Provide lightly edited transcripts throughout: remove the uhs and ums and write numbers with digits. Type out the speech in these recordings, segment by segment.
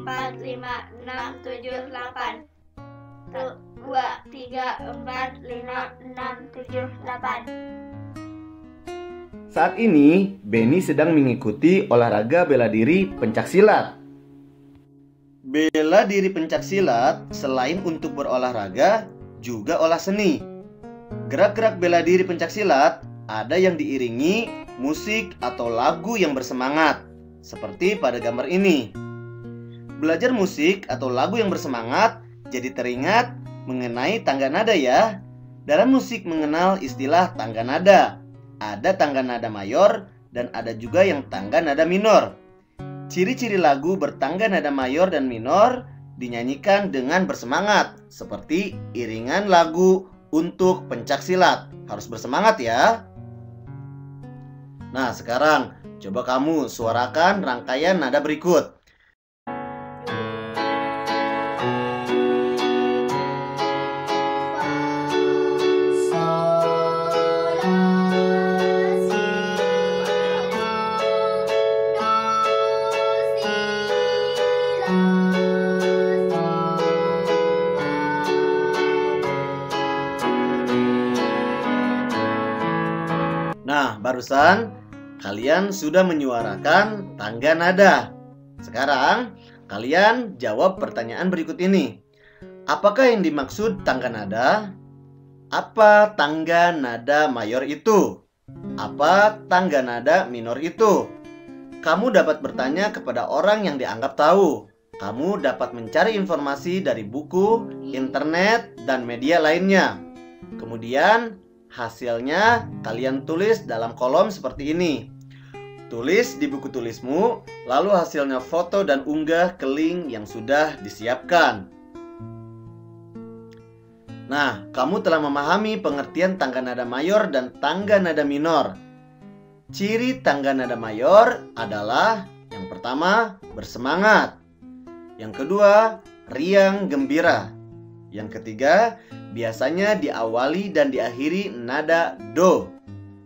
4, 5, 6, 7, 8. 1, 2, 3, 4, 5, 6, 7, 8. Saat ini, Benny sedang mengikuti olahraga bela diri pencaksilat. Bela diri pencaksilat selain untuk berolahraga, juga olah seni. Gerak-gerak bela diri pencaksilat ada yang diiringi musik atau lagu yang bersemangat, seperti pada gambar ini. Belajar musik atau lagu yang bersemangat jadi teringat mengenai tangga nada ya. Dalam musik mengenal istilah tangga nada. Ada tangga nada mayor dan ada juga yang tangga nada minor. Ciri-ciri lagu bertangga nada mayor dan minor dinyanyikan dengan bersemangat, seperti iringan lagu untuk pencaksilat. Harus bersemangat ya. Nah, sekarang coba kamu suarakan rangkaian nada berikut. Nah, barusan kalian sudah menyuarakan tangga nada. Sekarang kalian jawab pertanyaan berikut ini. Apakah yang dimaksud tangga nada? Apa tangga nada mayor itu? Apa tangga nada minor itu? Kamu dapat bertanya kepada orang yang dianggap tahu. Kamu dapat mencari informasi dari buku, internet, dan media lainnya. Kemudian hasilnya kalian tulis dalam kolom seperti ini. Tulis di buku tulismu, lalu hasilnya foto dan unggah ke link yang sudah disiapkan. Nah, kamu telah memahami pengertian tangga nada mayor dan tangga nada minor. Ciri tangga nada mayor adalah yang pertama, bersemangat. Yang kedua, riang gembira. Yang ketiga, biasanya diawali dan diakhiri nada do.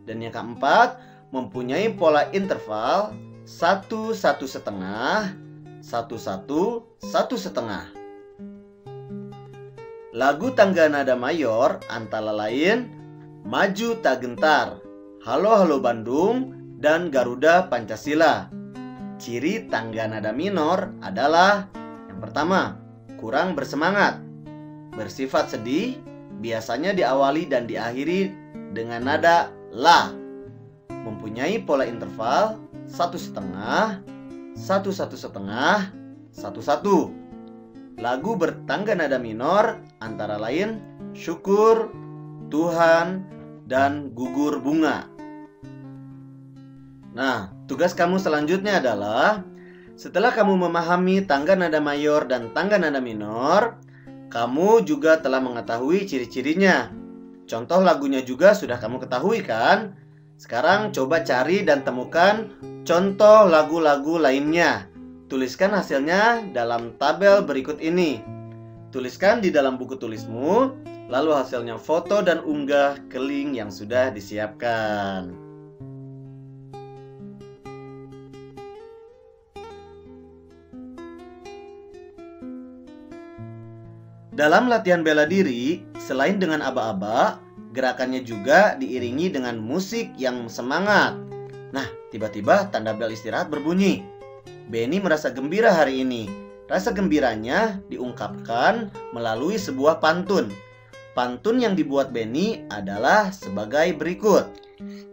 Dan yang keempat, mempunyai pola interval 1, 1,5, 1, 1, 1,5. Lagu tangga nada mayor antara lain Maju Tak Gentar, Halo Halo Bandung, dan Garuda Pancasila. Ciri tangga nada minor adalah yang pertama, kurang bersemangat, bersifat sedih, biasanya diawali dan diakhiri dengan nada la. Mempunyai pola interval 1/2, 1/1/2, 1/1. Lagu bertangga nada minor antara lain Syukur, Tuhan, dan Gugur Bunga. Nah, tugas kamu selanjutnya adalah setelah kamu memahami tangga nada mayor dan tangga nada minor, kamu juga telah mengetahui ciri-cirinya. Contoh lagunya juga sudah kamu ketahui kan? Sekarang coba cari dan temukan contoh lagu-lagu lainnya. Tuliskan hasilnya dalam tabel berikut ini. Tuliskan di dalam buku tulismu, lalu hasilnya foto dan unggah ke link yang sudah disiapkan. Dalam latihan bela diri, selain dengan aba-aba, gerakannya juga diiringi dengan musik yang semangat. Nah, tiba-tiba tanda bel istirahat berbunyi. Benny merasa gembira hari ini. Rasa gembiranya diungkapkan melalui sebuah pantun. Pantun yang dibuat Benny adalah sebagai berikut.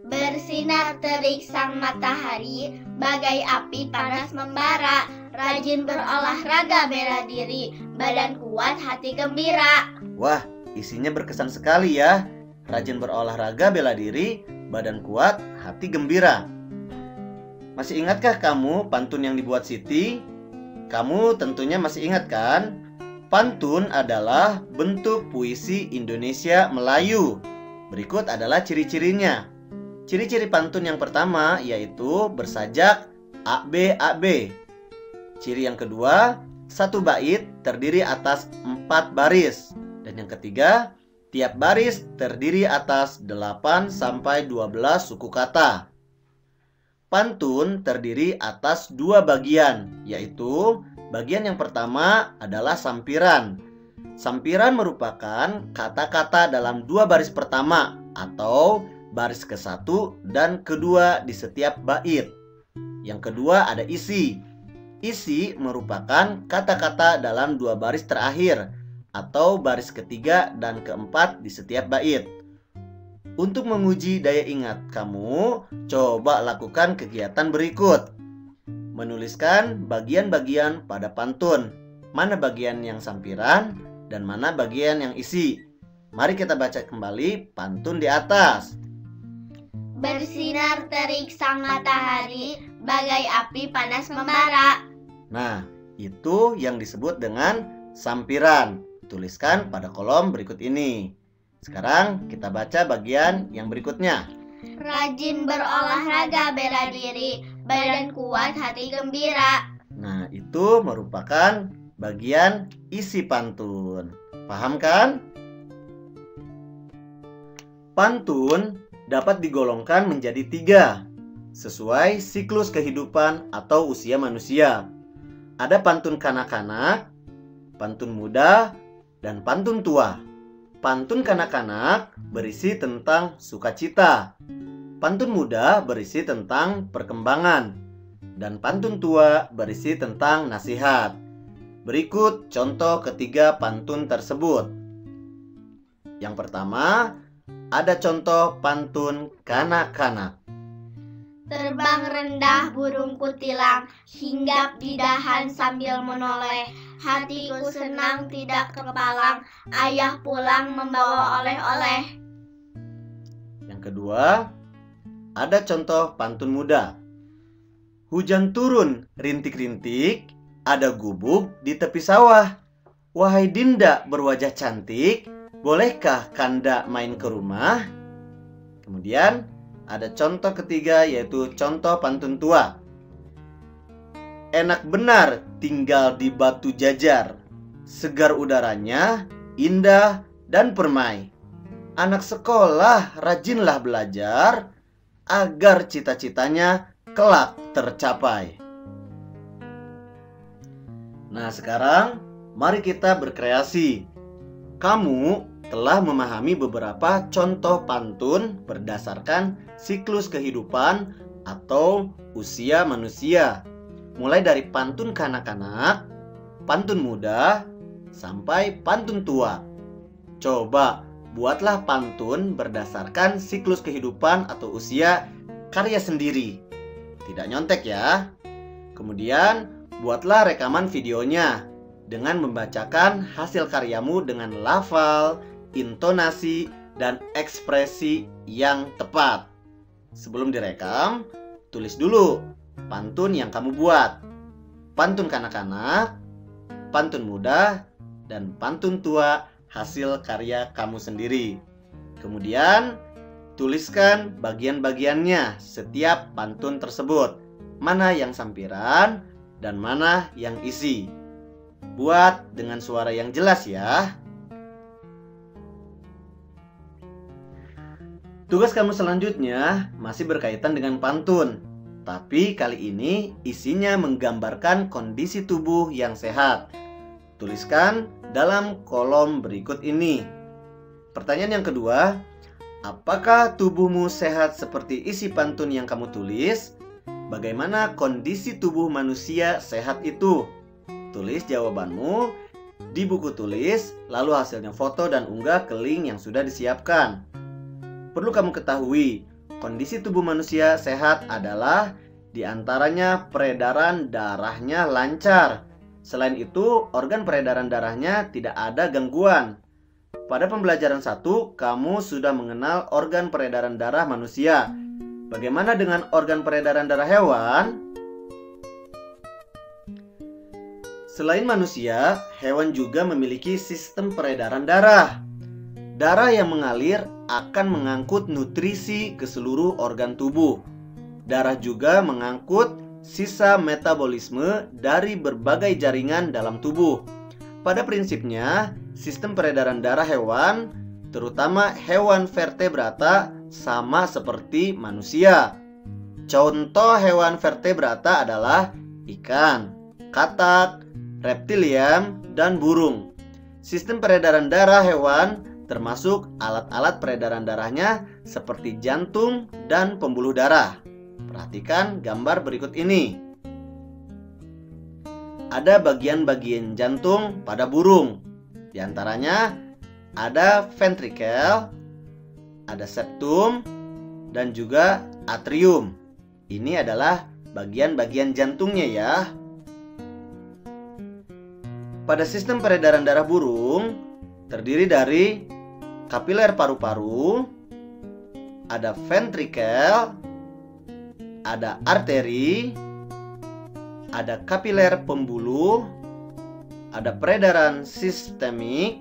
Bersinar terik sang matahari, bagai api panas membara. Rajin berolahraga bela diri, badan kuat hati gembira. Wah, isinya berkesan sekali ya. Rajin berolahraga bela diri, badan kuat hati gembira. Masih ingatkah kamu pantun yang dibuat Siti? Kamu tentunya masih ingat kan? Pantun adalah bentuk puisi Indonesia Melayu. Berikut adalah ciri-cirinya. Ciri-ciri pantun yang pertama yaitu bersajak AB. Ciri yang kedua, satu bait terdiri atas 4 baris. Dan yang ketiga, tiap baris terdiri atas 8 sampai 12 suku kata. Pantun terdiri atas 2 bagian, yaitu bagian yang pertama adalah sampiran. Sampiran merupakan kata-kata dalam 2 baris pertama atau baris ke-1 dan kedua di setiap bait. Yang kedua ada isi. Isi merupakan kata-kata dalam 2 baris terakhir atau baris ketiga dan keempat di setiap bait. Untuk menguji daya ingat kamu, coba lakukan kegiatan berikut. Menuliskan bagian-bagian pada pantun. Mana bagian yang sampiran dan mana bagian yang isi. Mari kita baca kembali pantun di atas. Bersinar terik sang matahari, bagai api panas membara. Nah, itu yang disebut dengan sampiran. Tuliskan pada kolom berikut ini. Sekarang kita baca bagian yang berikutnya. Rajin berolahraga bela diri, badan kuat hati gembira. Nah, itu merupakan bagian isi pantun. Paham kan? Pantun dapat digolongkan menjadi 3 sesuai siklus kehidupan atau usia manusia. Ada pantun kanak-kanak, pantun muda, dan pantun tua. Pantun kanak-kanak berisi tentang sukacita. Pantun muda berisi tentang perkembangan. Dan pantun tua berisi tentang nasihat. Berikut contoh ketiga pantun tersebut. Yang pertama, ada contoh pantun kanak-kanak. Terbang rendah burung kutilang, hinggap di dahan sambil menoleh. Hatiku senang tidak kepalang, ayah pulang membawa oleh-oleh. Yang kedua, ada contoh pantun muda. Hujan turun rintik-rintik, ada gubuk di tepi sawah. Wahai Dinda berwajah cantik, bolehkah Kanda main ke rumah? Kemudian ada contoh ketiga yaitu contoh pantun tua. Enak benar tinggal di batu jajar, segar udaranya, indah dan permai. Anak sekolah rajinlah belajar, agar cita-citanya kelak tercapai. Nah, sekarang mari kita berkreasi. Kamu telah memahami beberapa contoh pantun berdasarkan siklus kehidupan atau usia manusia, mulai dari pantun kanak-kanak, pantun muda, sampai pantun tua. Coba buatlah pantun berdasarkan siklus kehidupan atau usia karya sendiri. Tidak nyontek ya. Kemudian buatlah rekaman videonya dengan membacakan hasil karyamu dengan lafal, intonasi, dan ekspresi yang tepat. Sebelum direkam, tulis dulu pantun yang kamu buat. Pantun kanak-kanak, pantun muda, dan pantun tua hasil karya kamu sendiri. Kemudian, tuliskan bagian-bagiannya setiap pantun tersebut. Mana yang sampiran dan mana yang isi. Buat dengan suara yang jelas ya. Tugas kamu selanjutnya masih berkaitan dengan pantun. Tapi kali ini isinya menggambarkan kondisi tubuh yang sehat. Tuliskan dalam kolom berikut ini. Pertanyaan yang kedua, apakah tubuhmu sehat seperti isi pantun yang kamu tulis? Bagaimana kondisi tubuh manusia sehat itu? Tulis jawabanmu di buku tulis, lalu hasilnya foto dan unggah ke link yang sudah disiapkan. Perlu kamu ketahui, kondisi tubuh manusia sehat adalah diantaranya peredaran darahnya lancar. Selain itu, organ peredaran darahnya tidak ada gangguan. Pada pembelajaran 1, kamu sudah mengenal organ peredaran darah manusia. Bagaimana dengan organ peredaran darah hewan? Selain manusia, hewan juga memiliki sistem peredaran darah. Darah yang mengalir akan mengangkut nutrisi ke seluruh organ tubuh. Darah juga mengangkut sisa metabolisme dari berbagai jaringan dalam tubuh. Pada prinsipnya, sistem peredaran darah hewan, terutama hewan vertebrata, sama seperti manusia. Contoh hewan vertebrata adalah ikan, katak, reptilian, dan burung. Sistem peredaran darah hewan termasuk alat-alat peredaran darahnya seperti jantung dan pembuluh darah. Perhatikan gambar berikut ini. Ada bagian-bagian jantung pada burung. Di antaranya ada ventricle, ada septum, dan juga atrium. Ini adalah bagian-bagian jantungnya ya. Pada sistem peredaran darah burung terdiri dari kapiler paru-paru, ada ventricle, ada arteri, ada kapiler pembuluh, ada peredaran sistemik,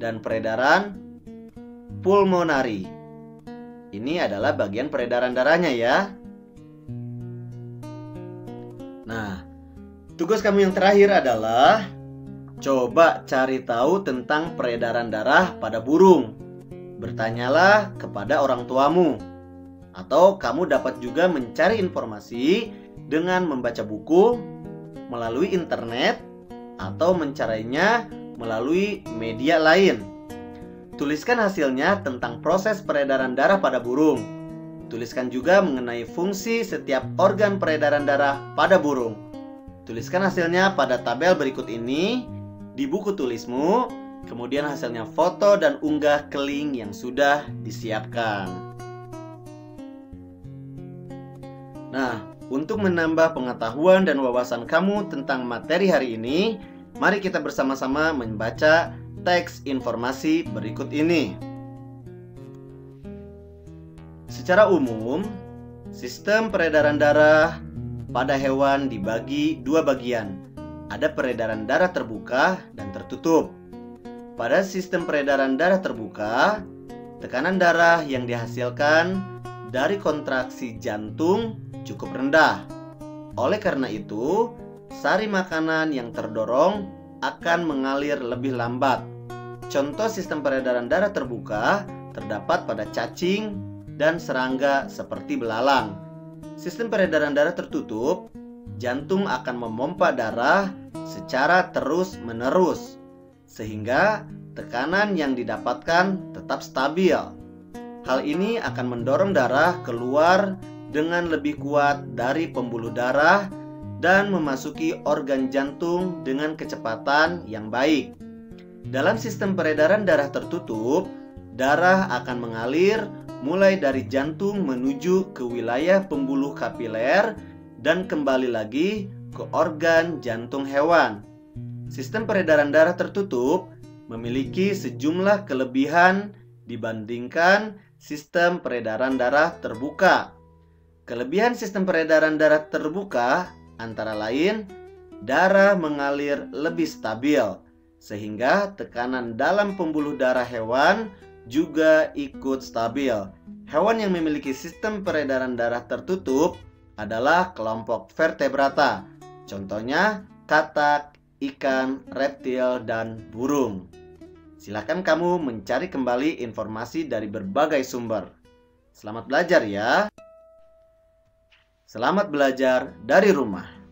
dan peredaran pulmonari. Ini adalah bagian peredaran darahnya ya. Nah, tugas kamu yang terakhir adalah coba cari tahu tentang peredaran darah pada burung. Bertanyalah kepada orang tuamu. Atau kamu dapat juga mencari informasi dengan membaca buku, melalui internet, atau mencarinya melalui media lain. Tuliskan hasilnya tentang proses peredaran darah pada burung. Tuliskan juga mengenai fungsi setiap organ peredaran darah pada burung. Tuliskan hasilnya pada tabel berikut ini di buku tulismu, kemudian hasilnya foto dan unggah ke link yang sudah disiapkan. Nah, untuk menambah pengetahuan dan wawasan kamu tentang materi hari ini, mari kita bersama-sama membaca teks informasi berikut ini. Secara umum, sistem peredaran darah pada hewan dibagi dua bagian. Ada peredaran darah terbuka dan tertutup. Pada sistem peredaran darah terbuka, tekanan darah yang dihasilkan dari kontraksi jantung cukup rendah. Oleh karena itu, sari makanan yang terdorong akan mengalir lebih lambat. Contoh sistem peredaran darah terbuka terdapat pada cacing dan serangga seperti belalang. Sistem peredaran darah tertutup, jantung akan memompa darah secara terus-menerus, sehingga tekanan yang didapatkan tetap stabil. Hal ini akan mendorong darah keluar dengan lebih kuat dari pembuluh darah dan memasuki organ jantung dengan kecepatan yang baik. Dalam sistem peredaran darah tertutup, darah akan mengalir mulai dari jantung menuju ke wilayah pembuluh kapiler dan kembali lagi ke organ jantung hewan. Sistem peredaran darah tertutup memiliki sejumlah kelebihan dibandingkan sistem peredaran darah terbuka. Kelebihan sistem peredaran darah terbuka antara lain, darah mengalir lebih stabil, sehingga tekanan dalam pembuluh darah hewan juga ikut stabil. Hewan yang memiliki sistem peredaran darah tertutup adalah kelompok vertebrata. Contohnya katak, ikan, reptil, dan burung. Silakan kamu mencari kembali informasi dari berbagai sumber. Selamat belajar ya. Selamat belajar dari rumah.